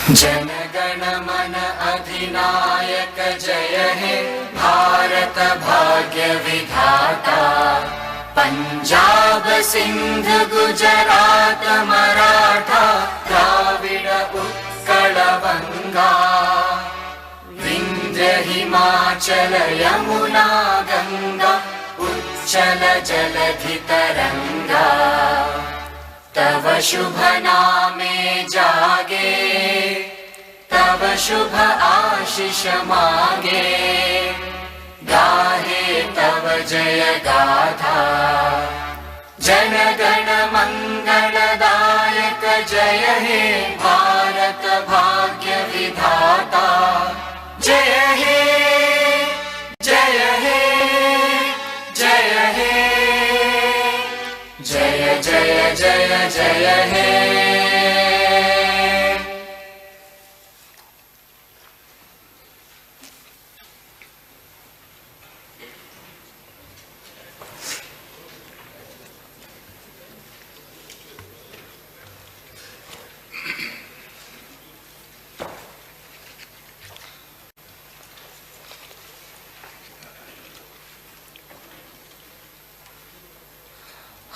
जनगण मन अधिनायक जय हे भारत भाग्य विधाता। पंजाब सिंध गुजरात मराठा द्राविड उत्कल बंगा। विंध्य हिमाचल यमुना गंगा उच्चल जलधि तरंगा। तव शुभ नामे जागे तव शुभ आशीष मागे। गाहे तव जय गाथा जनगण मंगलदायक जय हे भारत भाग्य विधाता। जय हे जय हे जय हे जय जय जय जय हे।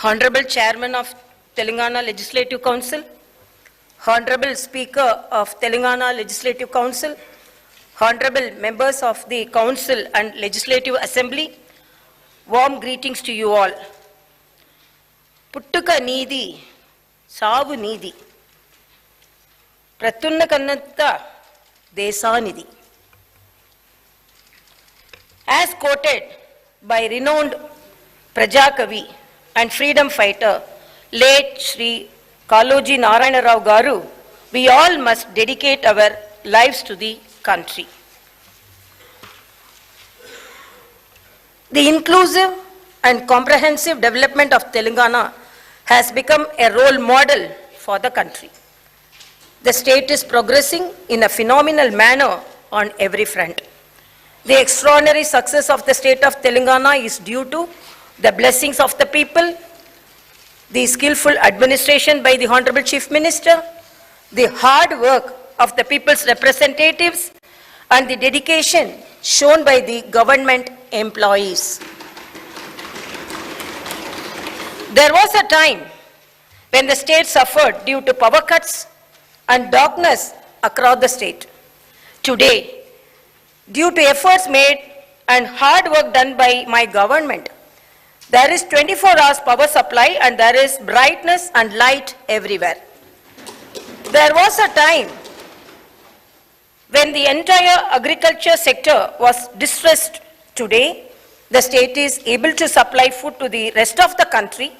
Honorable Chairman of Telangana Legislative Council, Honorable Speaker of Telangana Legislative Council, Honorable members of the Council and Legislative Assembly, warm greetings to you all. Puttuka needi, saavu needi. Pratunna kannanta desanidi. As quoted by renowned Prajakavi and freedom fighter, late Shri Kaloji Narayana Rao Garu, we all must dedicate our lives to the country. The inclusive and comprehensive development of Telangana has become a role model for the country. The state is progressing in a phenomenal manner on every front. The extraordinary success of the state of Telangana is due to the blessings of the people, the skillful administration by the Honorable Chief Minister, the hard work of the people's representatives, and the dedication shown by the government employees. There was a time when the state suffered due to power cuts and darkness across the state. Today, due to efforts made and hard work done by my government, there is 24 hours power supply and there is brightness and light everywhere. There was a time when the entire agriculture sector was distressed. Today, the state is able to supply food to the rest of the country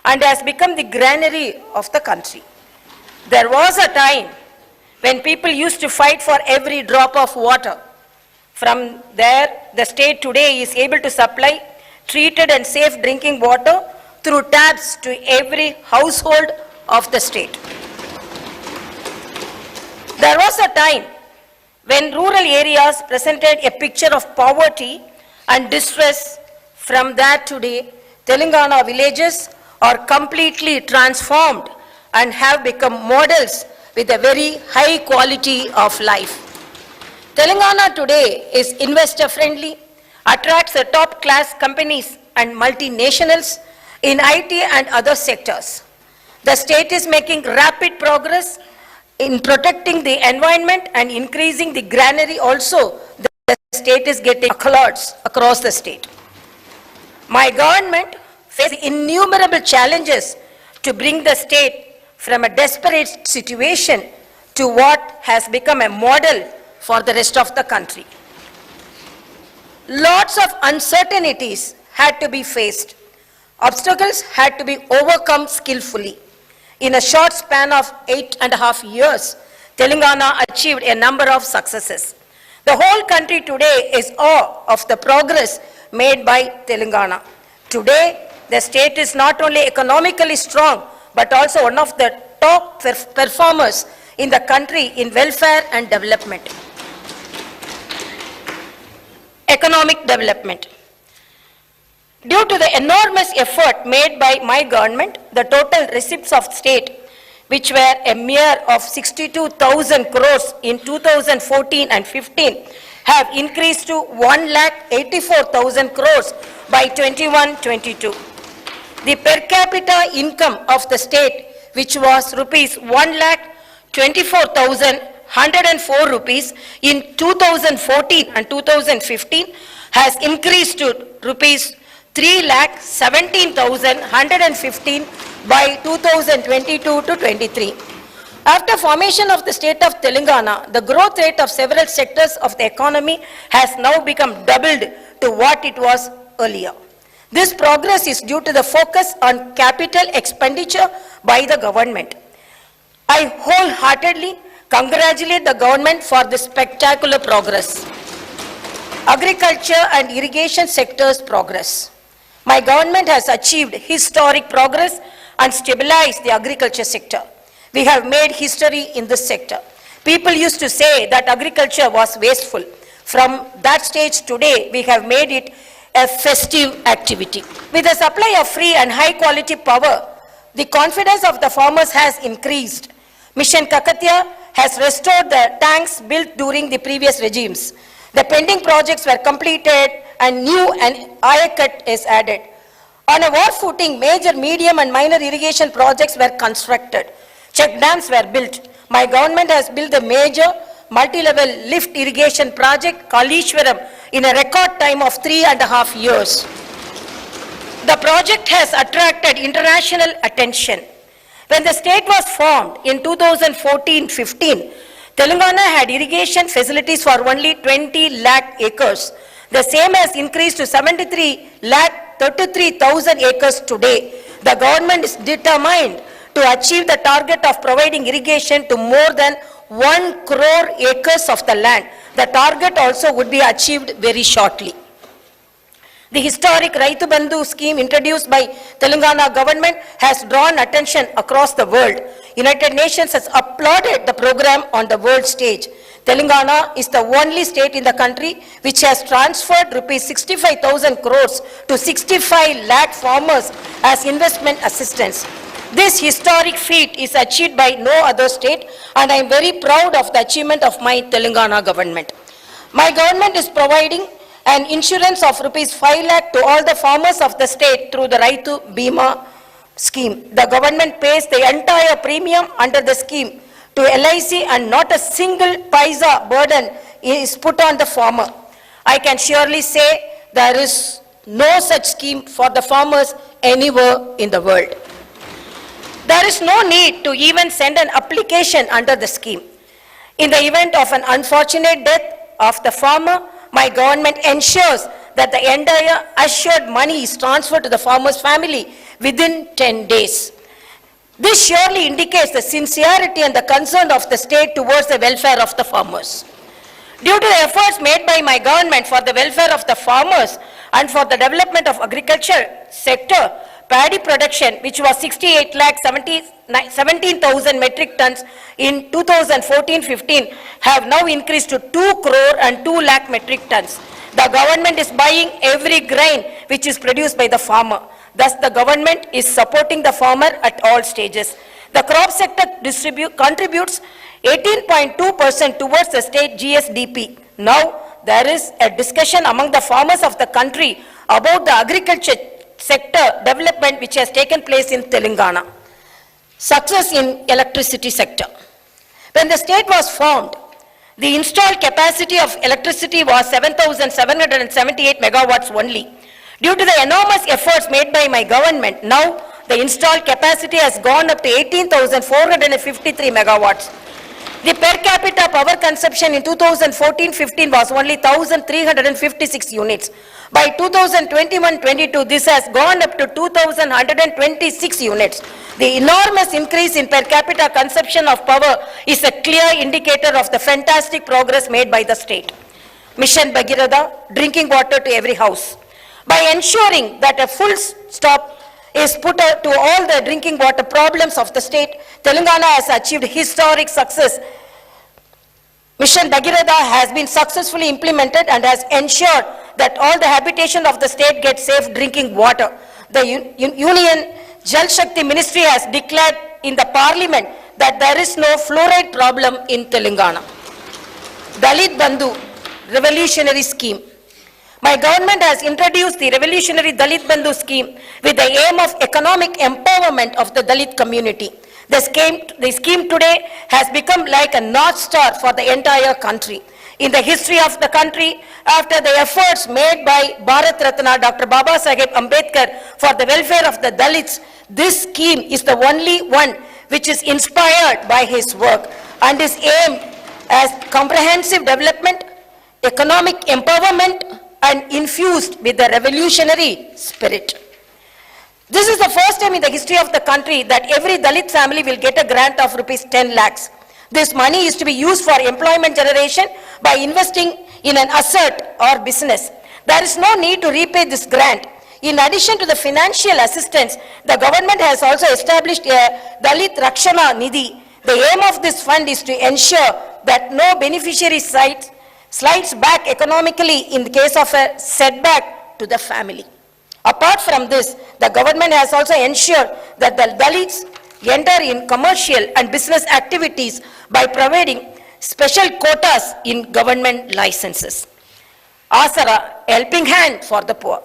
and has become the granary of the country. There was a time when people used to fight for every drop of water. From there, the state today is able to supply treated and safe drinking water through taps to every household of the state. There was a time when rural areas presented a picture of poverty and distress. From that today, Telangana villages are completely transformed and have become models with a very high quality of life. Telangana today is investor friendly, attracts the top class companies and multinationals in IT and other sectors. The state is making rapid progress in protecting the environment and increasing the granary also. The state is getting accolades across the state. My government faces innumerable challenges to bring the state from a desperate situation to what has become a model for the rest of the country. Lots of uncertainties had to be faced. Obstacles had to be overcome skillfully. In a short span of 8.5 years, Telangana achieved a number of successes. The whole country today is awe of the progress made by Telangana. Today, the state is not only economically strong, but also one of the top performers in the country in welfare and development. Economic development. Due to the enormous effort made by my government, the total receipts of state which were a mere of 62,000 crores in 2014 and 15, have increased to 1,84,000 crores by 21-22. The per capita income of the state, which was rupees 1,24,104 rupees in 2014 and 2015, has increased to rupees 3,17,115 by 2022 to 23. After formation of the state of Telangana, the growth rate of several sectors of the economy has now become doubled to what it was earlier. This progress is due to the focus on capital expenditure by the government. I wholeheartedly congratulate the government for this spectacular progress. Agriculture and irrigation sector's progress. My government has achieved historic progress and stabilized the agriculture sector. We have made history in this sector. People used to say that agriculture was wasteful. From that stage today, we have made it a festive activity. With the supply of free and high quality power, the confidence of the farmers has increased. Mission Kakatiya has restored the tanks built during the previous regimes. The pending projects were completed and new ayakat is added. On a war footing, major, medium and minor irrigation projects were constructed. Check dams were built. My government has built a major multi-level lift irrigation project, Kalishwaram, in a record time of 3.5 years. The project has attracted international attention. When the state was formed in 2014-15, Telangana had irrigation facilities for only 20 lakh acres. The same has increased to 33,000 acres today. The government is determined to achieve the target of providing irrigation to more than 1 crore acres of the land. The target also would be achieved very shortly. The historic Raitu Bandhu scheme introduced by Telangana government has drawn attention across the world. United Nations has applauded the program on the world stage. Telangana is the only state in the country which has transferred rupees 65,000 crores to 65 lakh farmers as investment assistance. This historic feat is achieved by no other state, and I am very proud of the achievement of my Telangana government. My government is providing an insurance of rupees 5 lakh to all the farmers of the state through the Raitu Bima scheme. The government pays the entire premium under the scheme to LIC and not a single paisa burden is put on the farmer. I can surely say there is no such scheme for the farmers anywhere in the world. There is no need to even send an application under the scheme. In the event of an unfortunate death of the farmer, my government ensures that the entire assured money is transferred to the farmer's family within 10 days. This surely indicates the sincerity and the concern of the state towards the welfare of the farmers. Due to the efforts made by my government for the welfare of the farmers and for the development of agriculture sector, paddy production, which was 17,000 metric tons in 2014-15, have now increased to 2 crore and 2 lakh metric tons. The government is buying every grain which is produced by the farmer. Thus, the government is supporting the farmer at all stages. The crop sector contributes 18.2% towards the state GSDP. Now, there is a discussion among the farmers of the country about the agriculture sector development which has taken place in Telangana. Success in electricity sector. When the state was formed, the installed capacity of electricity was 7,778 megawatts only. Due to the enormous efforts made by my government, now the installed capacity has gone up to 18,453 megawatts. The per capita power consumption in 2014-15 was only 1,356 units. By 2021-22, this has gone up to 2,126 units. The enormous increase in per capita consumption of power is a clear indicator of the fantastic progress made by the state. Mission Bhagirath, drinking water to every house. By ensuring that a full stop is put to all the drinking water problems of the state, Telangana has achieved historic success. Mission Bhagirath has been successfully implemented and has ensured that all the habitation of the state gets safe drinking water. The Union Jal Shakti Ministry has declared in the Parliament that there is no fluoride problem in Telangana. Dalit Bandhu revolutionary scheme. My government has introduced the revolutionary Dalit Bandhu scheme with the aim of economic empowerment of the Dalit community. The scheme today has become like a North Star for the entire country. In the history of the country, after the efforts made by Bharat Ratna Dr. Baba Saheb Ambedkar for the welfare of the Dalits, this scheme is the only one which is inspired by his work and is aimed at comprehensive development, economic empowerment, and infused with the revolutionary spirit. This is the first time in the history of the country that every Dalit family will get a grant of rupees 10 lakhs. This money is to be used for employment generation by investing in an asset or business. There is no need to repay this grant. In addition to the financial assistance, the government has also established a Dalit Rakshana Nidhi. The aim of this fund is to ensure that no beneficiary slides back economically in the case of a setback to the family. Apart from this, the government has also ensured that the Dalits enter in commercial and business activities by providing special quotas in government licenses. Asara, helping hand for the poor.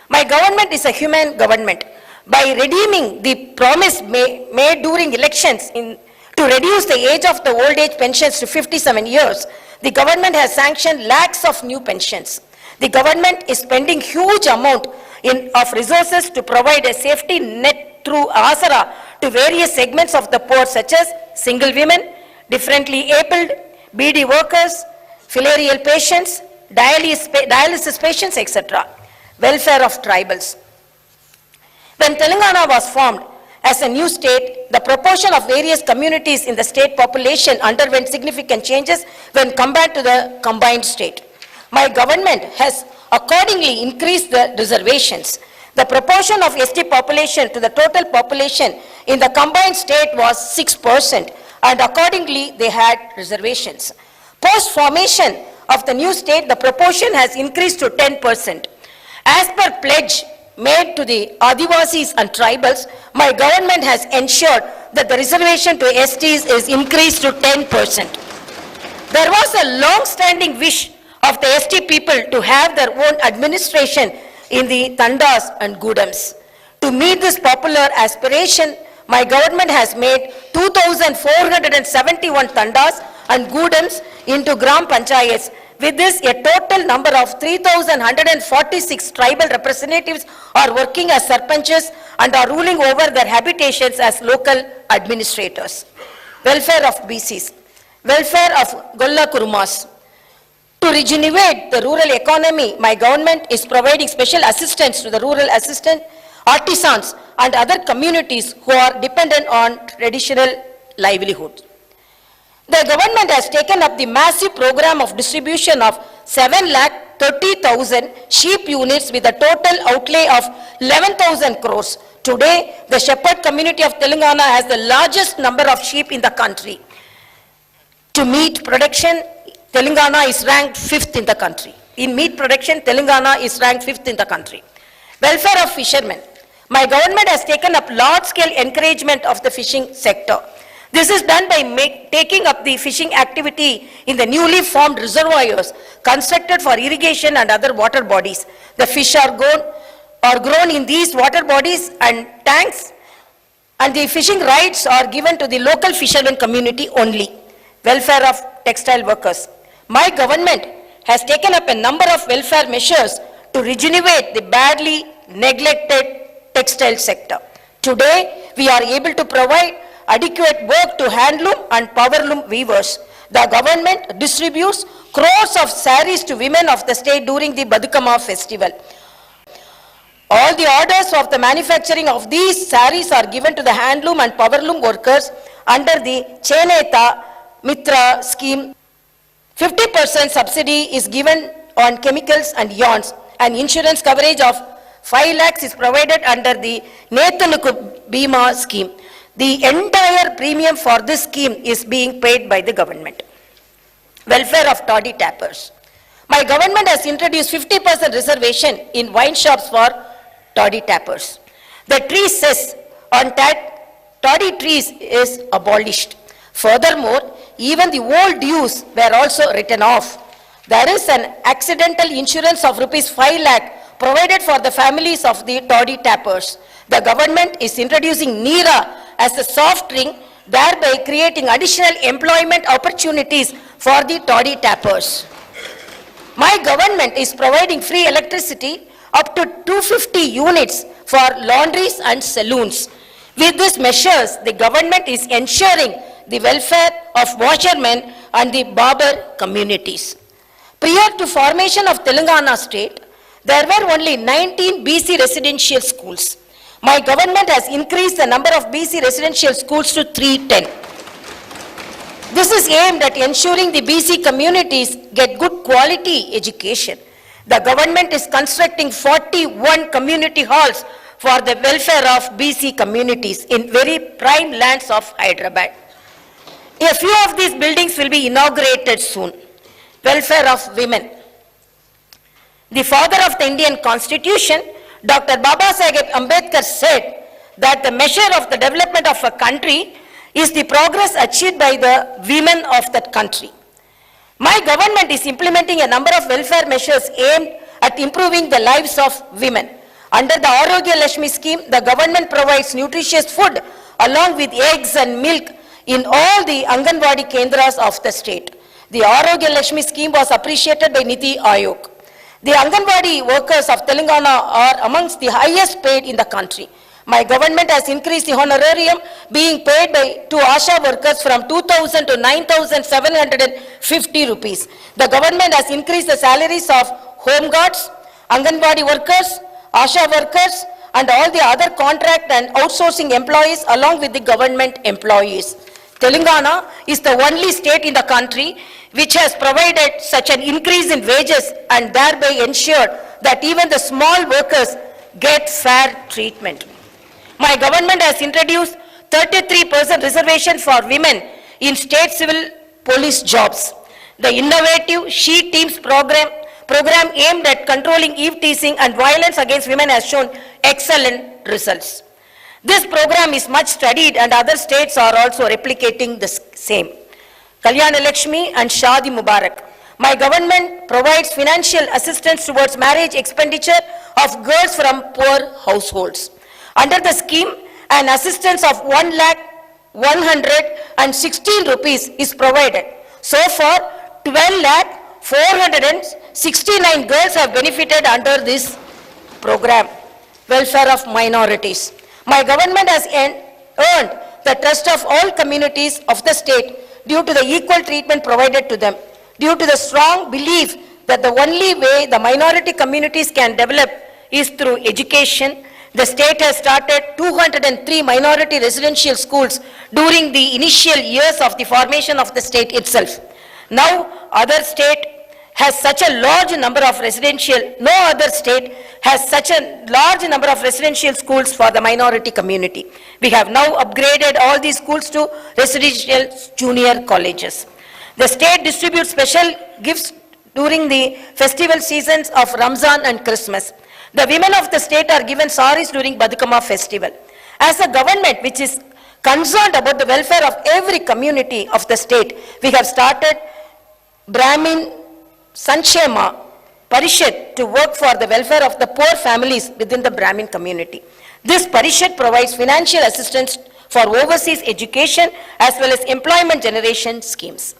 My government is a human government. By redeeming the promise made during elections to reduce the age of the old age pensions to 57 years, the government has sanctioned lakhs of new pensions. The government is spending huge amount of resources to provide a safety net through Asara to various segments of the poor such as single women, differently abled, BD workers, filarial patients, dialysis patients, etc. Welfare of tribals. When Telangana was formed as a new state, the proportion of various communities in the state population underwent significant changes when compared to the combined state. My government has accordingly increased the reservations. The proportion of ST population to the total population in the combined state was 6%, and accordingly they had reservations. Post formation of the new state, the proportion has increased to 10%. As per pledge made to the Adivasis and tribals, my government has ensured that the reservation to STs is increased to 10%. There was a long-standing wish of the ST people to have their own administration in the Tandas and Gudams. To meet this popular aspiration, my government has made 2,471 Tandas and Gudams into Gram Panchayats. With this, a total number of 3,146 tribal representatives are working as sarpanches and are ruling over their habitations as local administrators. Welfare of BCs. Welfare of Golla Kurumas. To regenerate the rural economy, my government is providing special assistance to the rural artisans and other communities who are dependent on traditional livelihood. The government has taken up the massive program of distribution of 7,30,000 sheep units with a total outlay of 11,000 crores. Today, the shepherd community of Telangana has the largest number of sheep in the country. To meat production, Telangana is ranked 5th in the country. In meat production, Telangana is ranked 5th in the country. Welfare of fishermen. My government has taken up large-scale encouragement of the fishing sector. This is done by taking up the fishing activity in the newly formed reservoirs constructed for irrigation and other water bodies. The fish are grown in these water bodies and tanks, and the fishing rights are given to the local fishermen community only. Welfare of textile workers. My government has taken up a number of welfare measures to regenerate the badly neglected textile sector. Today, we are able to provide adequate work to handloom and powerloom weavers. The government distributes crores of saris to women of the state during the Badukama festival. All the orders of the manufacturing of these saris are given to the handloom and powerloom workers under the Cheneta Mitra scheme. 50% subsidy is given on chemicals and yarns, and insurance coverage of 5 lakhs is provided under the Nethanukku Bima scheme. The entire premium for this scheme is being paid by the government. Welfare of toddy tappers. My government has introduced 50% reservation in wine shops for toddy tappers. The tree cess on toddy trees is abolished. Furthermore, even the old dues were also written off. There is an accidental insurance of rupees 5 lakh provided for the families of the toddy tappers. The government is introducing NEERA as a soft drink, thereby creating additional employment opportunities for the toddy tappers. My government is providing free electricity up to 250 units for laundries and saloons. With these measures, the government is ensuring the welfare of washermen and the barber communities. Prior to formation of Telangana state, there were only 19 BC residential schools. My government has increased the number of BC residential schools to 310. This is aimed at ensuring the BC communities get good quality education. The government is constructing 41 community halls for the welfare of BC communities in very prime lands of Hyderabad. A few of these buildings will be inaugurated soon. Welfare of women. The father of the Indian Constitution, Dr. Babasaheb Ambedkar, said that the measure of the development of a country is the progress achieved by the women of that country. My government is implementing a number of welfare measures aimed at improving the lives of women. Under the Arogya Lakshmi scheme, the government provides nutritious food along with eggs and milk in all the Anganwadi Kendras of the state. The Arogya Lakshmi scheme was appreciated by Niti Aayog. The Anganwadi workers of Telangana are amongst the highest paid in the country. My government has increased the honorarium being paid to ASHA workers from 2,000 to 9,750 rupees. The government has increased the salaries of home guards, Anganwadi workers, ASHA workers, and all the other contract and outsourcing employees along with the government employees. Telangana is the only state in the country which has provided such an increase in wages and thereby ensured that even the small workers get fair treatment. My government has introduced 33% reservation for women in state civil police jobs. The innovative She Teams program aimed at controlling eve teasing and violence against women has shown excellent results. This program is much studied and other states are also replicating the same. Kalyana Lakshmi and Shadi Mubarak. My government provides financial assistance towards marriage expenditure of girls from poor households. Under the scheme, an assistance of 1,116 rupees is provided. So far, 12,469 girls have benefited under this program. Welfare of minorities. My government has earned the trust of all communities of the state due to the equal treatment provided to them. Due to the strong belief that the only way the minority communities can develop is through education, the state has started 203 minority residential schools during the initial years of the formation of the state itself. Now, other state has such a large number of no other state has such a large number of residential schools for the minority community. We have now upgraded all these schools to residential junior colleges. The state distributes special gifts during the festival seasons of Ramzan and Christmas. The women of the state are given saris during Badukama festival. As a government which is concerned about the welfare of every community of the state, we have started Brahmin Sanshema Parishad to work for the welfare of the poor families within the Brahmin community. This Parishad provides financial assistance for overseas education as well as employment generation schemes.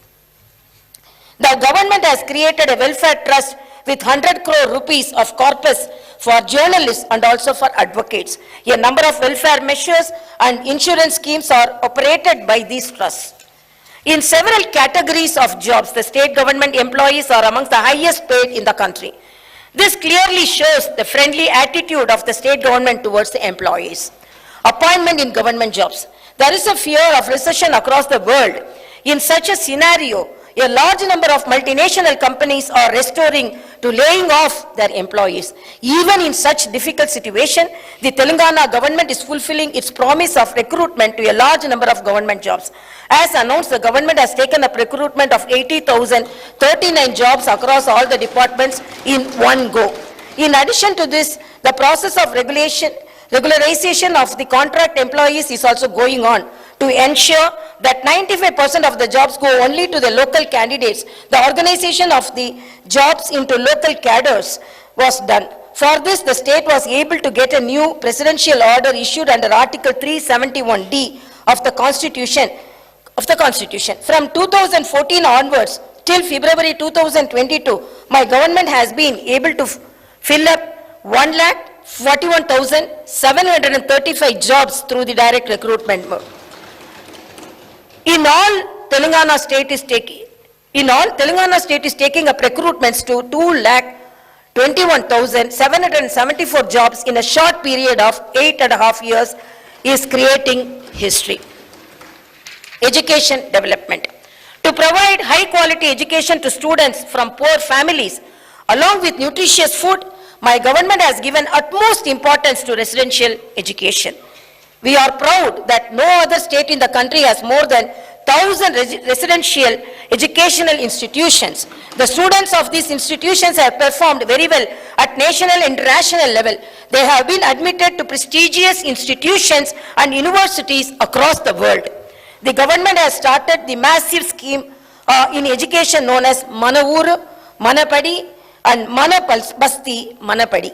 The government has created a welfare trust with 100 crore rupees of corpus for journalists and also for advocates. A number of welfare measures and insurance schemes are operated by these trusts. In several categories of jobs, the state government employees are amongst the highest paid in the country. This clearly shows the friendly attitude of the state government towards the employees. Appointment in government jobs. There is a fear of recession across the world. In such a scenario, a large number of multinational companies are restoring to laying off their employees. Even in such difficult situation, the Telangana government is fulfilling its promise of recruitment to a large number of government jobs. As announced, the government has taken up recruitment of 80,039 jobs across all the departments in one go. In addition to this, the process of regularization of the contract employees is also going on to ensure that 95% of the jobs go only to the local candidates. The organization of the jobs into local cadres was done. For this, the state was able to get a new presidential order issued under Article 371D of the Constitution. From 2014 onwards till February 2022, my government has been able to fill up 1,41,735 jobs through the direct recruitment mode. In all, Telangana state is taking up recruitments to 2,21,774 jobs in a short period of 8.5 years, is creating history. Education development. To provide high quality education to students from poor families along with nutritious food, my government has given utmost importance to residential education. We are proud that no other state in the country has more than 1,000 residential educational institutions. The students of these institutions have performed very well at national and international level. They have been admitted to prestigious institutions and universities across the world. The government has started the massive scheme in education known as Manavuru, Manapadi and Manapasti, Manapadi.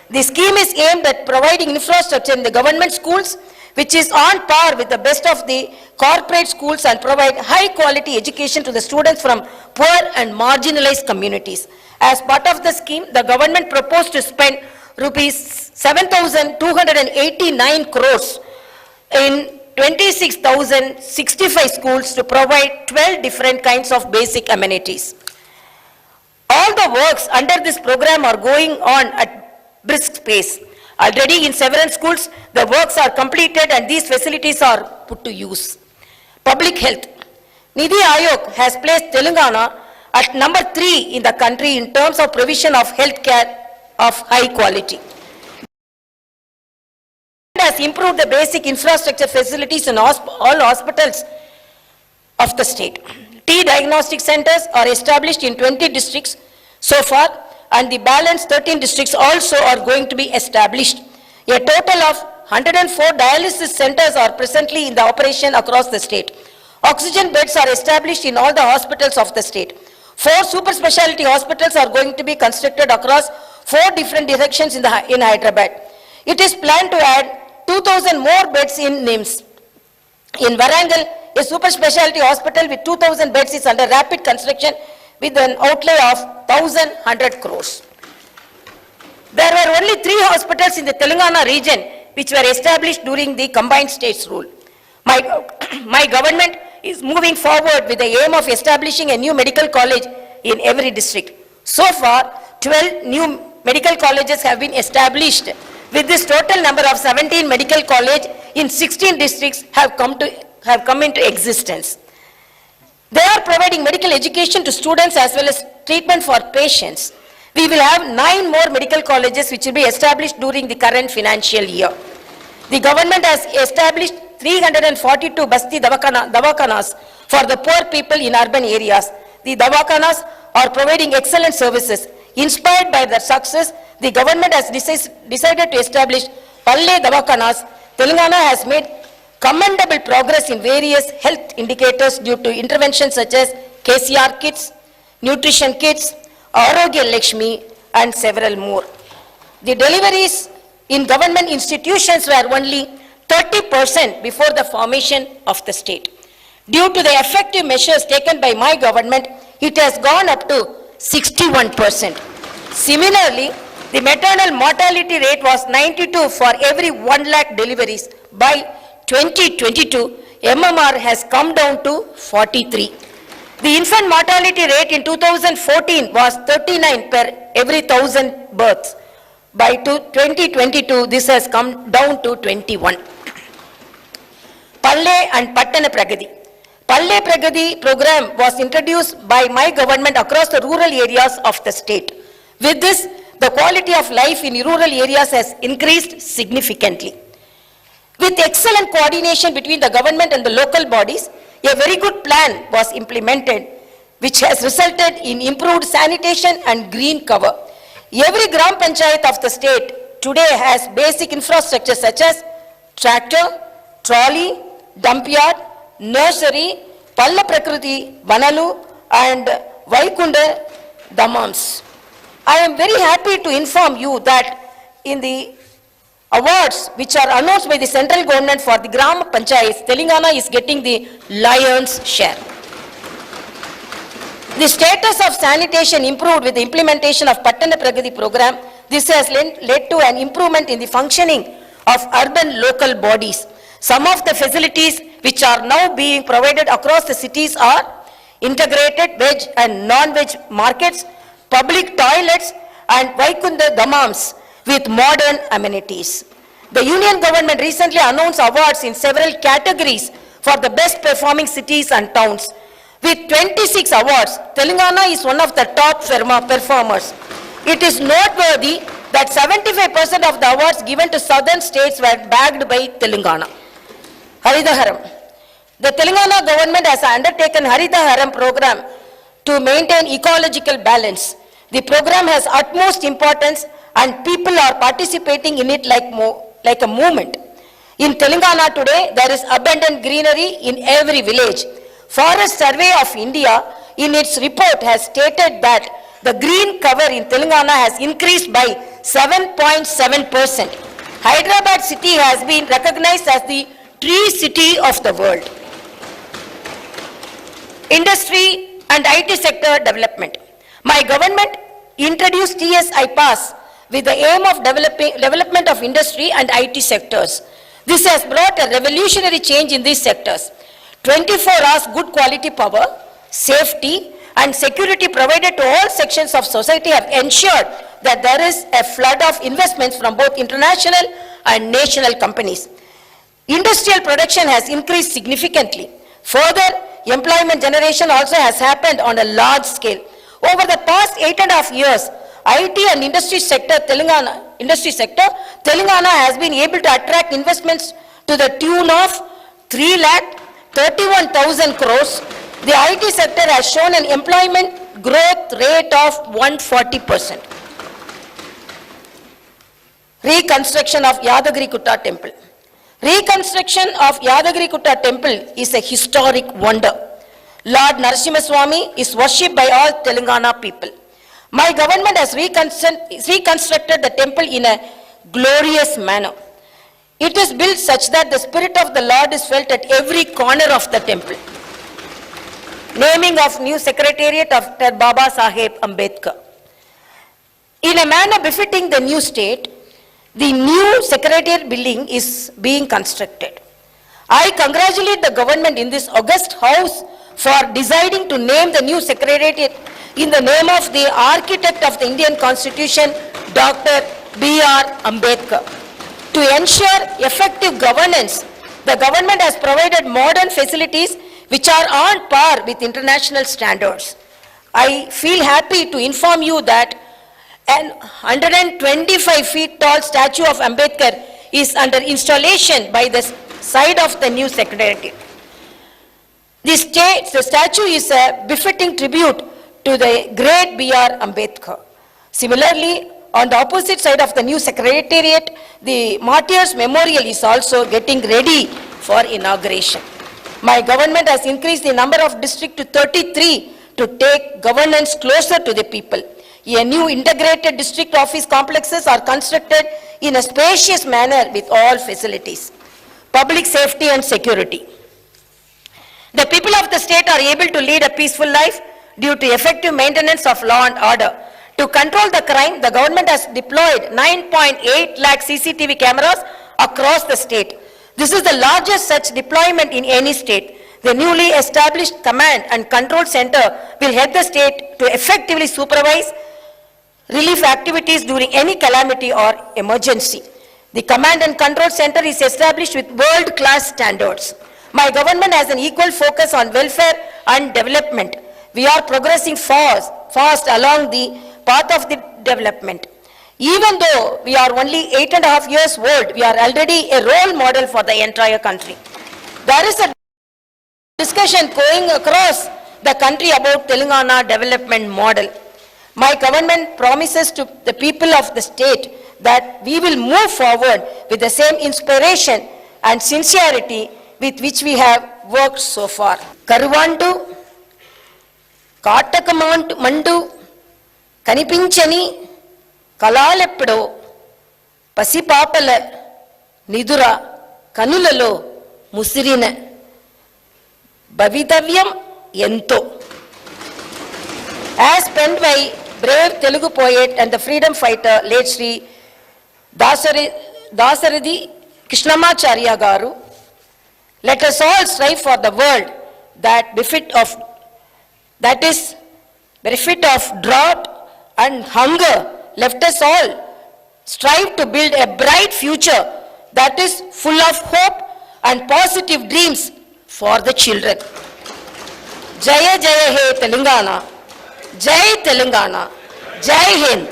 The scheme is aimed at providing infrastructure in the government schools, which is on par with the best of the corporate schools, and provide high quality education to the students from poor and marginalized communities. As part of the scheme, the government proposed to spend rupees 7,289 crores in 26,065 schools to provide 12 different kinds of basic amenities. All the works under this program are going on at brisk pace. Already in several schools, the works are completed and these facilities are put to use. Public health. Nidhi Aayog has placed Telangana at number 3 in the country in terms of provision of health care of high quality. Has improved the basic infrastructure facilities in all hospitals of the state. Diagnostic centers are established in 20 districts so far, and the balance 13 districts also are going to be established. A total of 104 dialysis centers are presently in the operation across the state. Oxygen beds are established in all the hospitals of the state. 4 super specialty hospitals are going to be constructed across 4 different directions in Hyderabad. It is planned to add 2,000 more beds in NIMS. In Warangal, a super specialty hospital with 2,000 beds is under rapid construction with an outlay of 1,100 crores. There were only 3 hospitals in the Telangana region which were established during the combined states rule. My government is moving forward with the aim of establishing a new medical college in every district. So far, 12 new medical colleges have been established. With this total number of 17 medical colleges in 16 districts have come into existence. They are providing medical education to students as well as treatment for patients. We will have 9 more medical colleges which will be established during the current financial year. The government has established 342 Basti Davakanas for the poor people in urban areas. The Davakanas are providing excellent services. Inspired by their success, the government has decided to establish Palle Davakanas. Telangana has made commendable progress in various health indicators due to interventions such as KCR kits, nutrition kits, Arogya Lakshmi and several more. The deliveries in government institutions were only 30% before the formation of the state. Due to the effective measures taken by my government, it has gone up to 61%. Similarly, the maternal mortality rate was 92 for every 1 lakh deliveries. By 2022, MMR has come down to 43. The infant mortality rate in 2014 was 39 per every 1,000 births. By 2022, this has come down to 21. Palle and Pattana Pragati. Palle Pragati program was introduced by my government across the rural areas of the state. With this, the quality of life in rural areas has increased significantly. With excellent coordination between the government and the local bodies, a very good plan was implemented, which has resulted in improved sanitation and green cover. Every Gram Panchayat of the state today has basic infrastructure such as tractor, trolley, dump yard, nursery, Palla Prakriti, Vanalu and Vaikunda Dhammams. I am very happy to inform you that in the awards which are announced by the central government for the Gram Panchayats, Telangana is getting the lion's share. The status of sanitation improved with the implementation of Pattana Pragati program. This has led to an improvement in the functioning of urban local bodies. Some of the facilities which are now being provided across the cities are integrated veg and non-veg markets, public toilets and Vaikunda Dhammams with modern amenities. The Union government recently announced awards in several categories for the best performing cities and towns. With 26 awards, Telangana is one of the top performers. It is noteworthy that 75% of the awards given to southern states were bagged by Telangana. Haridaharam. The Telangana government has undertaken Haridaharam program to maintain ecological balance. The program has utmost importance and people are participating in it like a movement. In Telangana today, there is abundant greenery in every village. Forest Survey of India in its report has stated that the green cover in Telangana has increased by 7.7%. Hyderabad city has been recognized as the tree city of the world. Industry and IT sector development. My government introduced TSI Pass with the aim of development of industry and IT sectors. This has brought a revolutionary change in these sectors. 24 hours good quality power, safety and security provided to all sections of society have ensured that there is a flood of investments from both international and national companies. Industrial production has increased significantly. Further, employment generation also has happened on a large scale. Over the past 8.5 years, IT and industry sector, Telangana has been able to attract investments to the tune of 3,31,000 crores. The IT sector has shown an employment growth rate of 140%. Reconstruction of Yadagiri-Gutta temple. Reconstruction of Yadagiri-Gutta temple is a historic wonder. Lord Narasimha Swami is worshipped by all Telangana people. My government has reconstructed the temple in a glorious manner. It is built such that the spirit of the Lord is felt at every corner of the temple. Naming of new secretariat of Dr. Baba Saheb Ambedkar. In a manner befitting the new state, the new secretariat building is being constructed. I congratulate the government in this august house for deciding to name the new secretariat in the name of the architect of the Indian Constitution, Dr. B.R. Ambedkar. To ensure effective governance, the government has provided modern facilities which are on par with international standards. I feel happy to inform you that an 125 feet tall statue of Ambedkar is under installation by the side of the new secretariat. The statue is a befitting tribute to the great B.R. Ambedkar. Similarly, on the opposite side of the new secretariat, the Martyrs Memorial is also getting ready for inauguration. My government has increased the number of districts to 33 to take governance closer to the people. A new integrated district office complexes are constructed in a spacious manner with all facilities. Public safety and security. The people of the state are able to lead a peaceful life due to effective maintenance of law and order. To control the crime, the government has deployed 9.8 lakh CCTV cameras across the state. This is the largest such deployment in any state. The newly established command and control center will help the state to effectively supervise relief activities during any calamity or emergency. The command and control center is established with world-class standards. My government has an equal focus on welfare and development. We are progressing fast along the path of the development. Even though we are only 8.5 years old, we are already a role model for the entire country. There is a discussion going across the country about Telangana development model. My government promises to the people of the state that we will move forward with the same inspiration and sincerity with which we have worked so far. Karuvantu, Katakamandu, Kanipinchani, Kalalepdo, Pasipapala, Nidura, Kanulalo, Musirina, Bhavitavyam, Yento. As penned by brave Telugu poet and the freedom fighter late Sri Dasaridi Krishnamacharya Garu, let us all strive for the world that is bereft of drought and hunger. Let us all strive to build a bright future that is full of hope and positive dreams for the children. Jaya Jaya He Telangana. Jai Telangana. Jai Hind.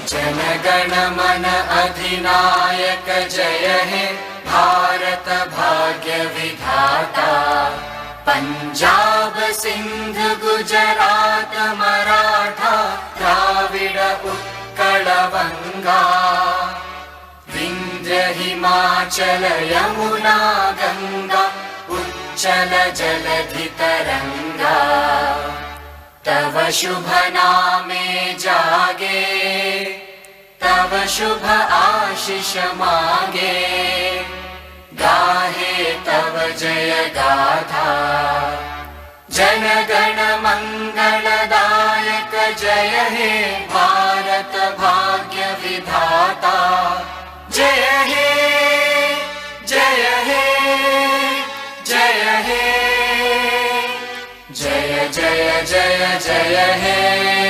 जनगण मन अधिनायक जय हे भारत भाग्य विधाता पंजाब सिंध गुजरात मराठा द्राविड उत्कल बंगा विंध्य हिमाचल यमुना गंगा उच्चल जलधि तरंगा तव शुभ नामे जागे तव शुभ आशीष मांगे गाहे तव जय गाथा जनगण मंगलदायक जय हे भारत भाग्य विधाता जय हे जय हे जय हे जय जय जय जय हे